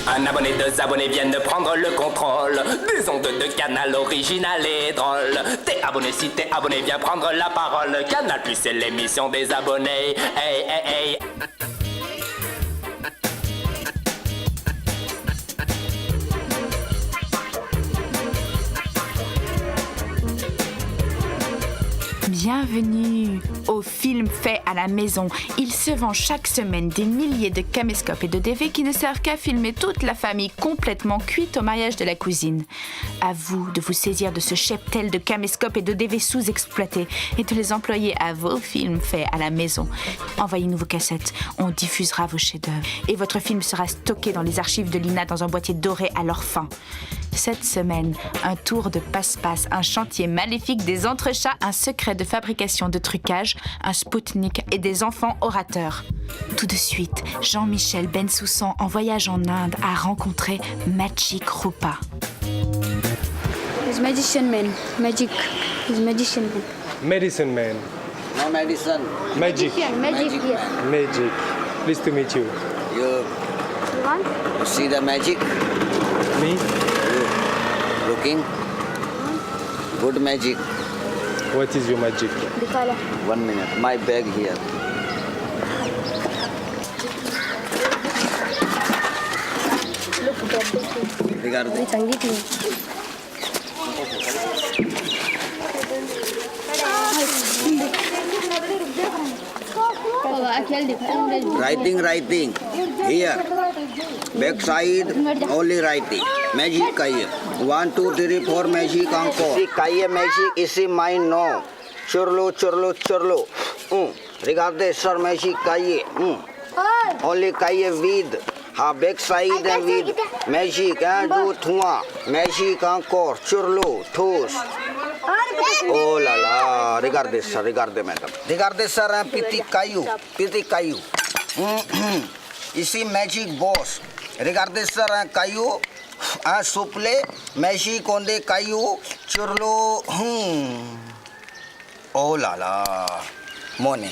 Un abonné, deux abonnés viennent de prendre le contrôle des ondes de Canal original et drôle. T'es abonné, si t'es abonné, viens prendre la parole. Canal Plus, c'est l'émission des abonnés. Hey, hey, hey. Bienvenue au film fait à la maison. Il se vend chaque semaine des milliers de caméscopes et de DV qui ne servent qu'à filmer toute la famille complètement cuite au mariage de la cousine. À vous de vous saisir de ce cheptel de caméscopes et de DV sous-exploités et de les employer à vos films faits à la maison. Envoyez-nous vos cassettes, on diffusera vos chefs-d'œuvre et votre film sera stocké dans les archives de l'INA dans un boîtier doré à leur fin. Cette semaine, un tour de passe-passe, un chantier maléfique des entrechats, un secret de fabrication de trucage, un Spoutnik et des enfants orateurs. Tout de suite, Jean-Michel Bensoussan, en voyage en Inde, a rencontré Magic Rupa. He's magician man. Magic. He's magician man. Medicine man. No medicine. Magic. Magic, yes. Magic. Pleased to meet you. You You want? see the magic? Me? Looking? Good magic. What is your magic? Dikala. 1 minute. My bag here. Look, that Regard very Sangeet me. Writing. Here. Back side, only writing. Magic का ये. 1, 2, 3, 4 magic अंको. इसी का ये magic, इसी mine no. चुरलो. Regard this, sir, magic का ये. Only का ये with. हाँ, back side and with. Magic, do धुआं. Magic अंको. चुरलो, ठोस. Oh la la, regard this, madam. Regard this, sir, piti kayu. Isi magic boss. Regard this, sir, kayu. Suple, magic onde kayu. Churlo, Oh la la, money.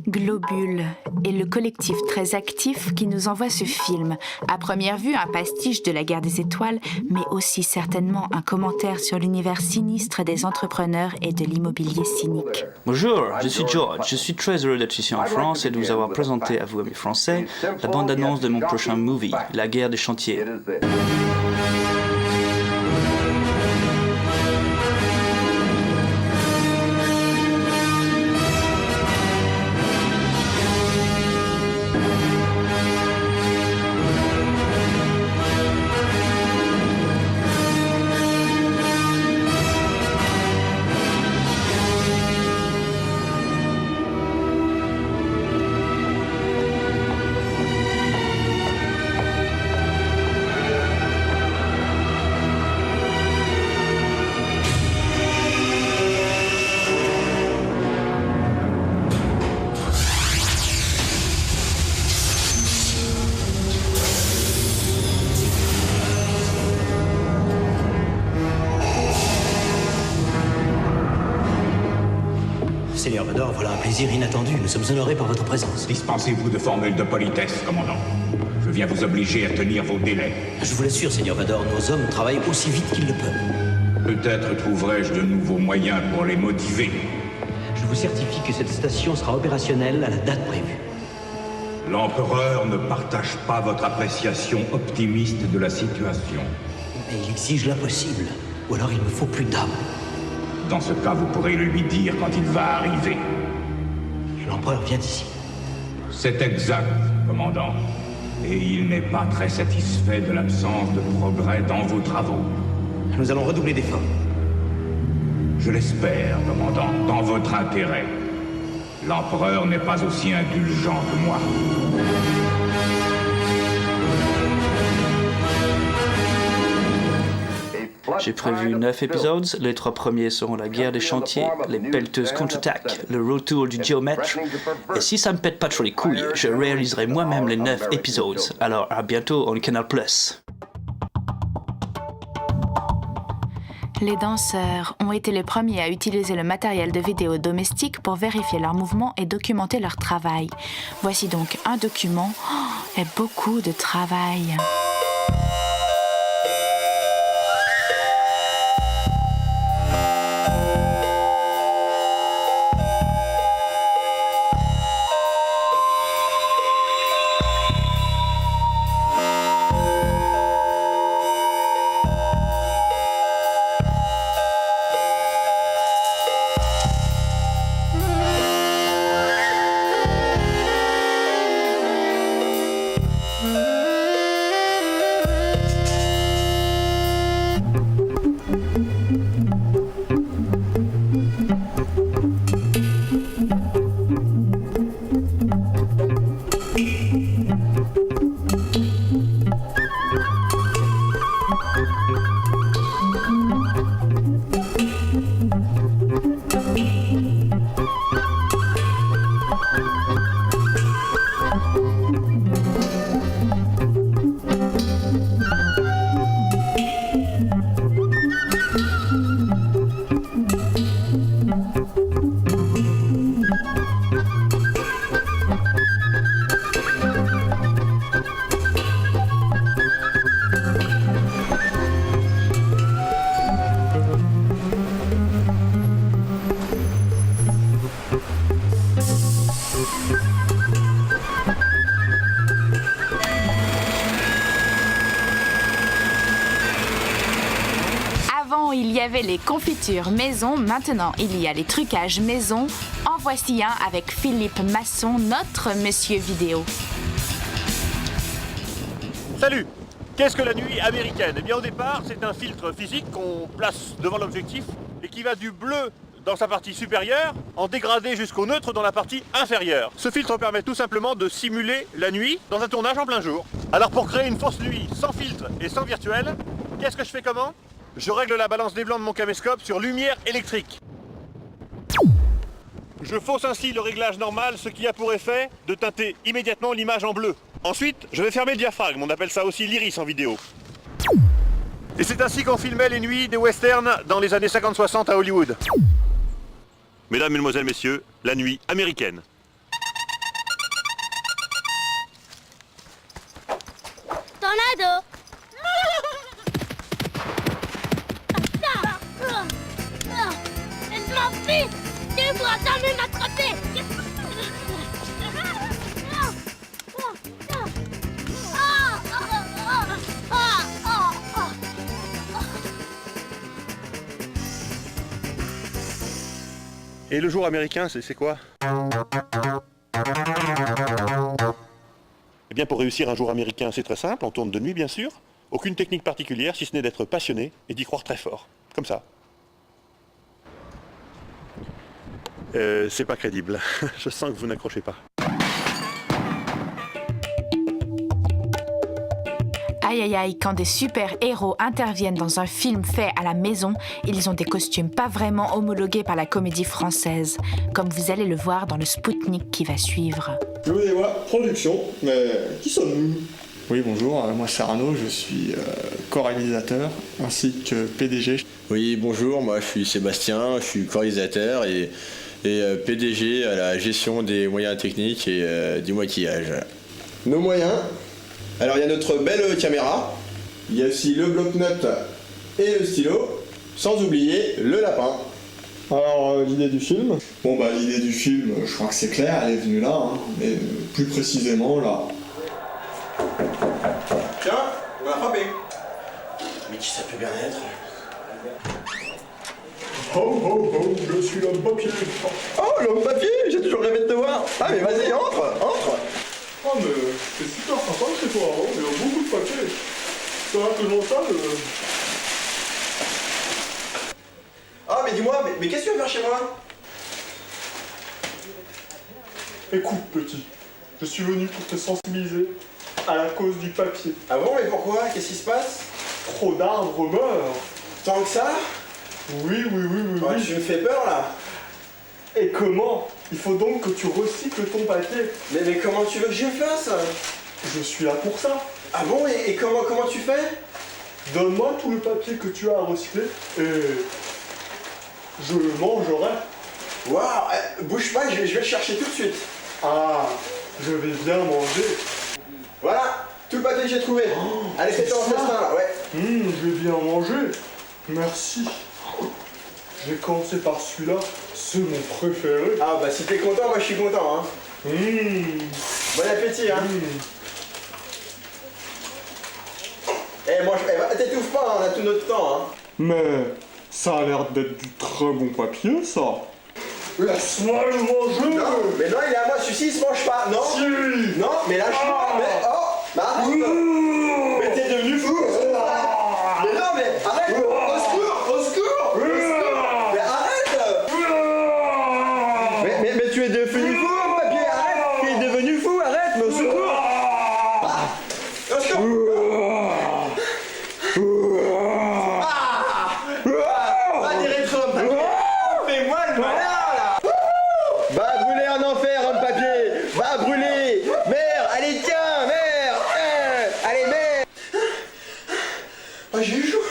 Globule est le collectif très actif qui nous envoie ce film. À première vue, un pastiche de la guerre des étoiles, mais aussi certainement un commentaire sur l'univers sinistre des entrepreneurs et de l'immobilier cynique. Bonjour, je suis George. Je suis très heureux d'être ici en France et de vous avoir présenté à vous, amis français, la bande-annonce de mon prochain movie, La guerre des chantiers. Seigneur Vador, voilà un plaisir inattendu. Nous sommes honorés par votre présence. Dispensez-vous de formules de politesse, commandant. Je viens vous obliger à tenir vos délais. Je vous l'assure, Seigneur Vador, nos hommes travaillent aussi vite qu'ils le peuvent. Peut-être trouverai-je de nouveaux moyens pour les motiver. Je vous certifie que cette station sera opérationnelle à la date prévue. L'empereur ne partage pas votre appréciation optimiste de la situation. Mais il exige l'impossible. Ou alors il me faut plus d'âme. Dans ce cas, vous pourrez le lui dire quand il va arriver. L'empereur vient ici. C'est exact, commandant. Et il n'est pas très satisfait de l'absence de progrès dans vos travaux. Nous allons redoubler d'efforts. Je l'espère, commandant, dans votre intérêt. L'empereur n'est pas aussi indulgent que moi. J'ai prévu 9 épisodes. Les 3 premiers seront la guerre des chantiers, les pelleteuses contre-attaque, le retour du géomètre. Et si ça me pète pas trop les couilles, je réaliserai moi-même les 9 épisodes. Alors à bientôt en Canal+. Les danseurs ont été les premiers à utiliser le matériel de vidéo domestique pour vérifier leurs mouvements et documenter leur travail. Voici donc un document et beaucoup de travail. Avant, il y avait les confitures maison, maintenant il y a les trucages maison. En voici un avec Philippe Masson, notre monsieur vidéo. Salut! Qu'est-ce que la nuit américaine? Eh bien au départ, c'est un filtre physique qu'on place devant l'objectif et qui va du bleu dans sa partie supérieure en dégradé jusqu'au neutre dans la partie inférieure. Ce filtre permet tout simplement de simuler la nuit dans un tournage en plein jour. Alors pour créer une fausse nuit sans filtre et sans virtuel, qu'est-ce que je fais comment? Je règle la balance des blancs de mon caméscope sur lumière électrique. Je fausse ainsi le réglage normal, ce qui a pour effet de teinter immédiatement l'image en bleu. Ensuite, je vais fermer le diaphragme, on appelle ça aussi l'iris en vidéo. Et c'est ainsi qu'on filmait les nuits des westerns dans les années 50-60 à Hollywood. Mesdames, Mesdemoiselles, Messieurs, la nuit américaine. Tornado! Laisse-moi vite! Tu ne pourras jamais m'attraper! Et le jour américain, c'est quoi? Eh bien, pour réussir un jour américain, c'est très simple, on tourne de nuit bien sûr. Aucune technique particulière, si ce n'est d'être passionné et d'y croire très fort. Comme ça. C'est pas crédible. Je sens que vous n'accrochez pas. Aïe aïe aïe, quand des super-héros interviennent dans un film fait à la maison, ils ont des costumes pas vraiment homologués par la comédie française, comme vous allez le voir dans le Spoutnik qui va suivre. Je vous vois, production, mais qui sommes-nous? Oui, bonjour, moi c'est Arnaud, je suis co-réalisateur ainsi que PDG. Oui, bonjour, moi je suis Sébastien, je suis co-réalisateur et PDG à la gestion des moyens techniques et du maquillage. Nos moyens? Alors il y a notre belle caméra, il y a aussi le bloc-notes et le stylo, sans oublier le lapin. Alors l'idée du film? Bon bah l'idée du film, je crois que c'est clair, elle est venue là, hein, mais plus précisément là. Tiens, on a frappé. Mais qui ça peut bien être? Oh oh oh, je suis l'homme papier. Oh l'homme papier, j'ai toujours rêvé de te voir. Ah mais vas-y, entre. Oh mais c'est super sympa chez toi, hein. Il y a beaucoup de papier. Ça va toujours ça Ah mais dis-moi, mais qu'est-ce que tu veux faire chez moi? Écoute petit, je suis venu pour te sensibiliser à la cause du papier. Ah bon, mais pourquoi? Qu'est-ce qui se passe? Trop d'arbres meurent. Tant que ça? Oui. Ouais, tu me fais peur là. Et comment? Il faut donc que tu recycles ton papier. Mais comment tu veux que je fasse? Je suis là pour ça. Ah bon, et comment tu fais? donne-moi tout le papier que tu as à recycler et je le mangerai. Waouh, bouge pas, je vais le chercher tout de suite. Ah, je vais bien manger. Voilà, tout le papier que j'ai trouvé. Allez, c'est ton festin là, ouais. Je vais bien manger. Merci. J'ai commencé par celui-là, c'est mon préféré. Ah bah si t'es content, moi je suis content hein. Bon appétit hein. Eh mange, t'étouffe pas, hein, on a tout notre temps hein. Mais ça a l'air d'être du très bon papier ça. Laisse-moi le manger. Non, mais non il est à moi, celui-ci il se mange pas, non. Si. Non, mais lâche-moi, mais oh, bah arrête. Mais t'es devenu fou. Mais non mais arrête. Au secours, au secours. Mais arrête. Mais tu es devenu fou, papier, arrête. Tu es devenu fou, arrête, mais au secours. Au secours. Va des rétros, papier. Fais-moi le malin là. Va brûler en enfer, homme papier. Va brûler. Merde, allez tiens, merde. Allez, merde. Oh, j'ai eu chaud.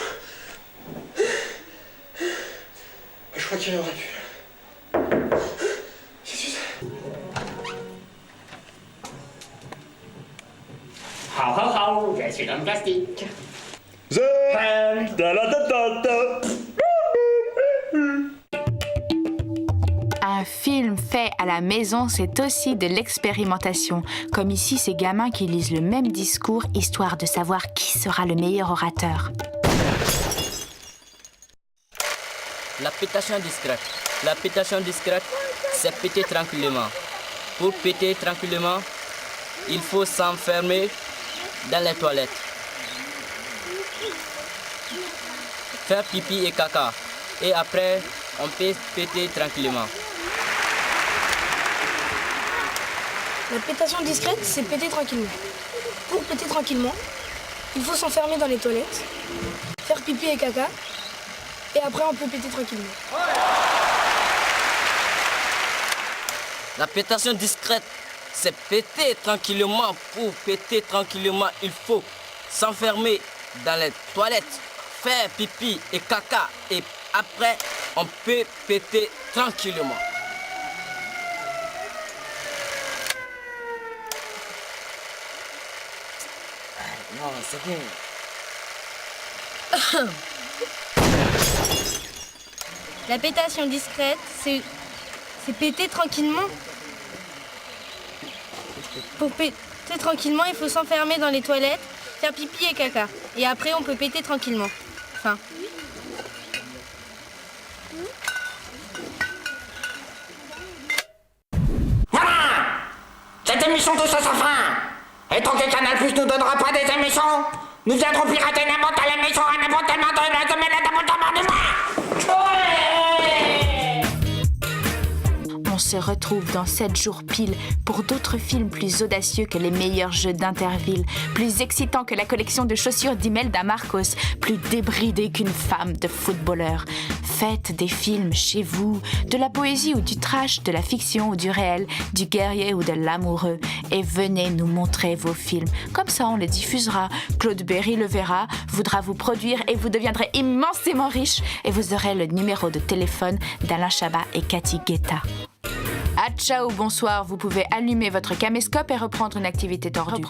Je crois qu'il y en aurait plus. Qu'est-ce que c'est? 好好好，这是un plastique. Un film fait à la maison, c'est aussi de l'expérimentation. Comme ici, ces gamins qui lisent le même discours, histoire de savoir qui sera le meilleur orateur. La pétation discrète. La pétation discrète, c'est péter tranquillement. Pour péter tranquillement, il faut s'enfermer dans les toilettes. Faire pipi et caca. Et après, on peut péter tranquillement. La pétation discrète, c'est péter tranquillement. Pour péter tranquillement, il faut s'enfermer dans les toilettes, faire pipi et caca, et après on peut péter tranquillement. La pétation discrète, c'est péter tranquillement. Pour péter tranquillement, il faut s'enfermer dans les toilettes, faire pipi et caca, et après on peut péter tranquillement. Non, c'est bien. La pétation discrète, c'est péter tranquillement. Pour péter tranquillement, il faut s'enfermer dans les toilettes, faire pipi et caca. Et après, on peut péter tranquillement. Enfin. Voilà! Cette émission touche à sa fin. Et tant que Canal Plus nous donnera pas des émissions, nous viendrons pirater n'importe quelle émission à n'importe quel moment de la semaine et n'importe quel moment du mois. On se retrouve dans 7 jours pile pour d'autres films plus audacieux que les meilleurs jeux d'Interville, plus excitants que la collection de chaussures d'Imelda Marcos, plus débridés qu'une femme de footballeur. Faites des films chez vous, de la poésie ou du trash, de la fiction ou du réel, du guerrier ou de l'amoureux, et venez nous montrer vos films. Comme ça, on les diffusera. Claude Berry le verra, voudra vous produire et vous deviendrez immensément riche et vous aurez le numéro de téléphone d'Alain Chabat et Cathy Guetta. Ah ciao, bonsoir, vous pouvez allumer votre caméscope et reprendre une activité tordue.